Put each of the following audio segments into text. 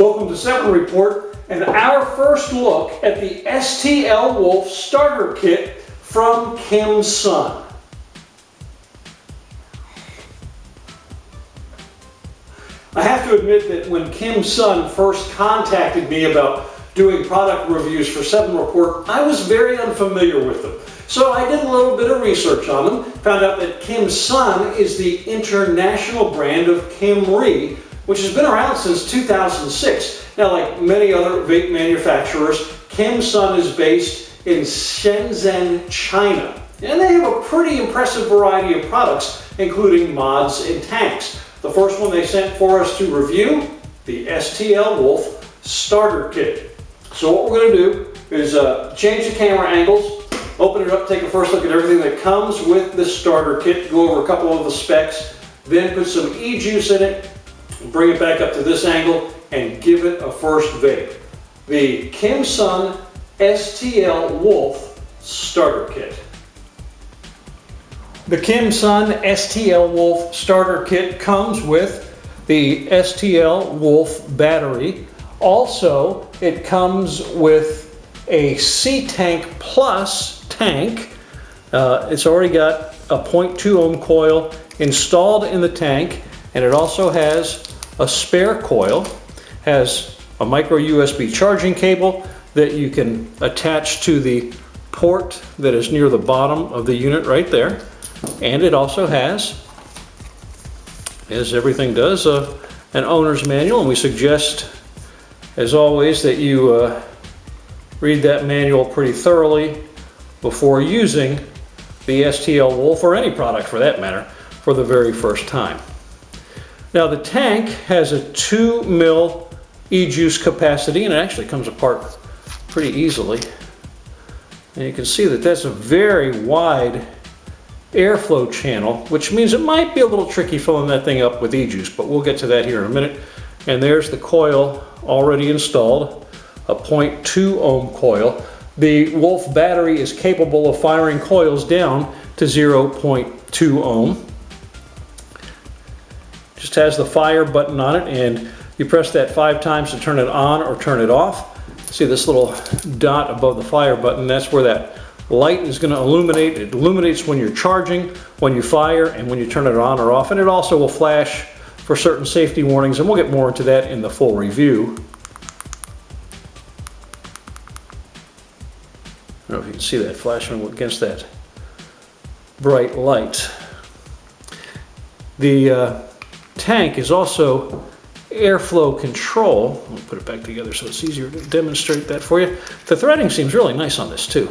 Welcome to 7 Report and our first look at the STL Wolf Starter Kit from KIMSUN. I have to admit that when KIMSUN first contacted me about doing product reviews for 7 Report, I was very unfamiliar with them. So I did a little bit of research on them, found out that KIMSUN is the international brand of KIMRI, which has been around since 2006. Now, like many other vape manufacturers, KIMSUN is based in Shenzhen, China. And they have a pretty impressive variety of products, including mods and tanks. The first one they sent for us to review, the STL Wolf Starter Kit. So what we're going to do is change the camera angles, open it up, take a first look at everything that comes with this starter kit, go over a couple of the specs, then put some e-juice in it, bring it back up to this angle, and give it a first vape. The KIMSUN STL Wolf Starter Kit. The KIMSUN STL Wolf Starter Kit comes with the STL Wolf battery. Also, it comes with a C-Tank Plus tank. It's already got a 0.2 ohm coil installed in the tank, and it also has a spare coil, has a micro USB charging cable that you can attach to the port that is near the bottom of the unit right there. And it also has, as everything does, an owner's manual, and we suggest, as always, that you read that manual pretty thoroughly before using the STL Wolf, or any product for that matter, for the very first time. Now, the tank has a 2 mil e-juice capacity, and it actually comes apart pretty easily. And you can see that that's a very wide airflow channel, which means it might be a little tricky filling that thing up with e-juice, but we'll get to that here in a minute. And there's the coil already installed, a 0.2 ohm coil. The Wolf battery is capable of firing coils down to 0.2 ohm. Just has the fire button on it, and you press that 5 times to turn it on or turn it off. See this little dot above the fire button? That's where that light is going to illuminate. It illuminates when you're charging, when you fire, and when you turn it on or off. And it also will flash for certain safety warnings, and we'll get more into that in the full review. I don't know if you can see that flashing against that bright light. The tank is also airflow control. I'll put it back together so it's easier to demonstrate that for you. The threading seems really nice on this too.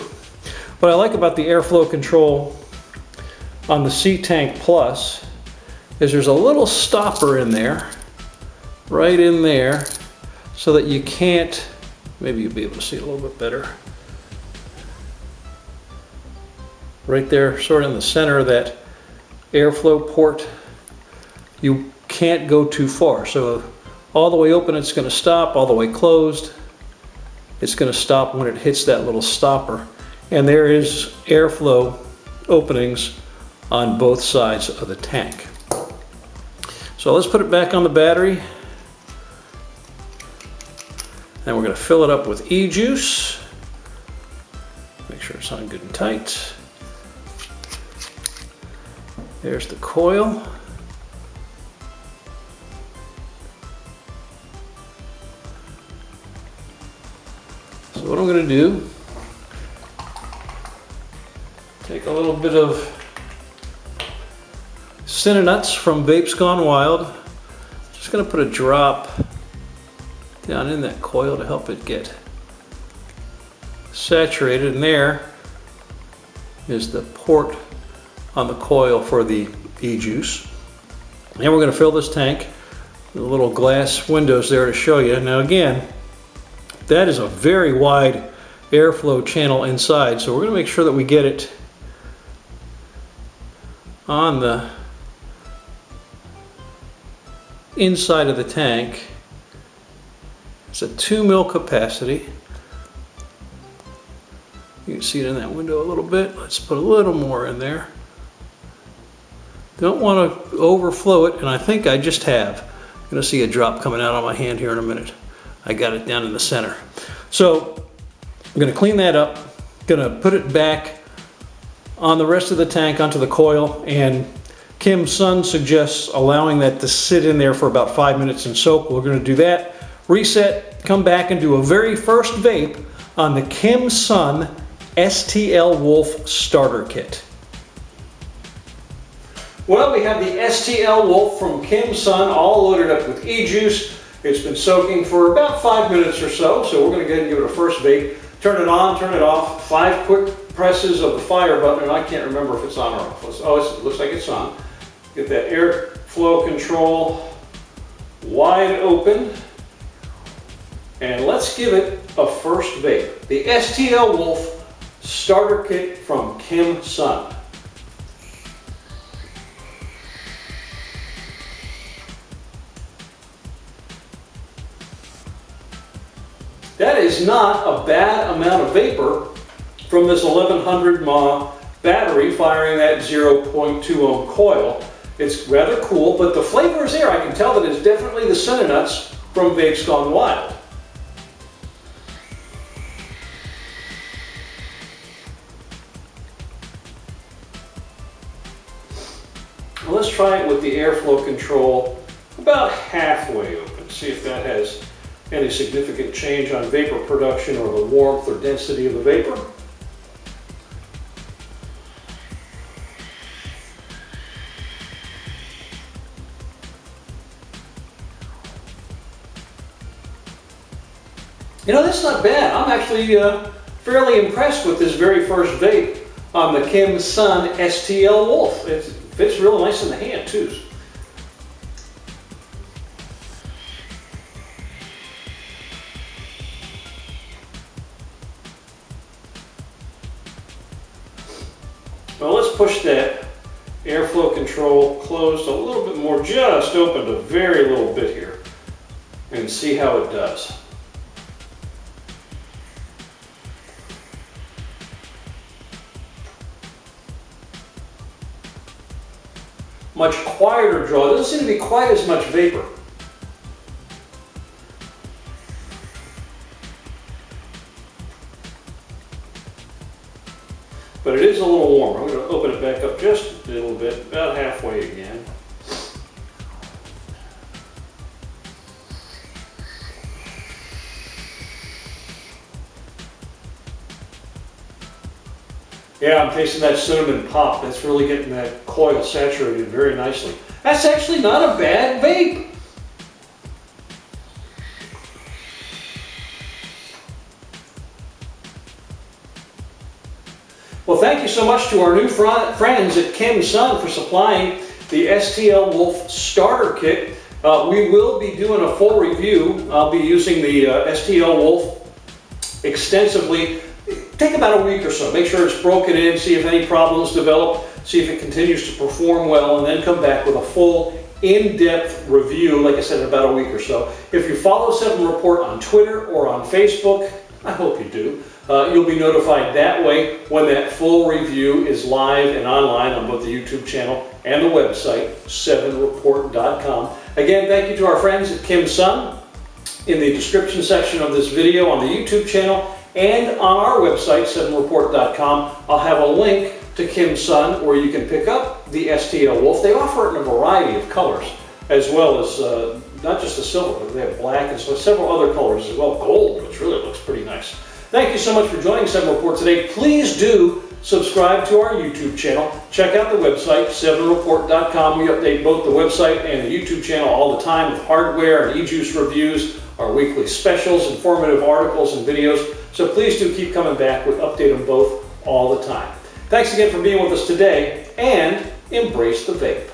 What I like about the airflow control on the C-Tank Plus is there's a little stopper in there, right in there, so that you can't, maybe you'll be able to see it a little bit better. Right there, sort of in the center of that airflow port, you can't go too far. So all the way open it's going to stop, all the way closed it's going to stop when it hits that little stopper. And there is airflow openings on both sides of the tank. So let's put it back on the battery. And we're going to fill it up with e-juice. Make sure it's on good and tight. There's the coil. So what I'm going to do, take a little bit of Cinnanuts from Vapes Gone Wild. Just going to put a drop down in that coil to help it get saturated. And there is the port on the coil for the e-juice. And we're going to fill this tank with little glass windows there to show you. Now again, that is a very wide airflow channel inside, so we're going to make sure that we get it on the inside of the tank. It's a 2 mil capacity. You can see it in that window a little bit. Let's put a little more in there. Don't want to overflow it, and I think I just have. I'm going to see a drop coming out on my hand here in a minute. I got it down in the center. So I'm gonna clean that up, gonna put it back on the rest of the tank onto the coil, and KIMSUN suggests allowing that to sit in there for about 5 minutes and soak. We're gonna do that, reset, come back and do a very first vape on the KIMSUN STL Wolf Starter Kit. Well, we have the STL Wolf from KIMSUN all loaded up with e-juice. It's been soaking for about 5 minutes or so, so we're going to go ahead and give it a first vape. Turn it on, turn it off, 5 quick presses of the fire button, and I can't remember if it's on or off. Oh, it looks like it's on. Get that airflow control wide open, and let's give it a first vape. The STL Wolf Starter Kit from KIMSUN. That is not a bad amount of vapor from this 1100 mAh battery firing that 0.2 ohm coil. It's rather cool, but the flavor is there. I can tell that it's definitely the Cinnanuts from Vapes Gone Wild. Well, let's try it with the airflow control about halfway open. See if that has any significant change on vapor production or the warmth or density of the vapor. You know, that's not bad. I'm actually fairly impressed with this very first vape on the KIMSUN STL Wolf. It fits real nice in the hand too. Well, let's push that airflow control closed a little bit more, just opened a very little bit here, and see how it does. Much quieter draw. There doesn't seem to be quite as much vapor. But it is a little warmer. I'm going to open it back up just a little bit, about halfway again. Yeah, I'm tasting that cinnamon pop. That's really getting that coil saturated very nicely. That's actually not a bad vape. Well, thank you so much to our new friends at KIMSUN for supplying the STL Wolf Starter Kit. We will be doing a full review. I'll be using the STL Wolf extensively. Take about a week or so. Make sure it's broken in, see if any problems develop, see if it continues to perform well, and then come back with a full, in-depth review, like I said, in about a week or so. If you follow 7 Report on Twitter or on Facebook, I hope you do, you'll be notified that way when that full review is live and online on both the YouTube channel and the website, 7report.com. Again, thank you to our friends at KIMSUN. In the description section of this video on the YouTube channel and on our website, 7report.com, I'll have a link to KIMSUN where you can pick up the STL Wolf. They offer it in a variety of colors, as well as not just the silver, but they have black and so several other colors as well. Gold, which really looks pretty nice. Thank you so much for joining 7 Report today. Please do subscribe to our YouTube channel. Check out the website, 7report.com. We update both the website and the YouTube channel all the time with hardware and e-juice reviews, our weekly specials, informative articles and videos. So please do keep coming back. We update them both all the time. Thanks again for being with us today, and embrace the vape.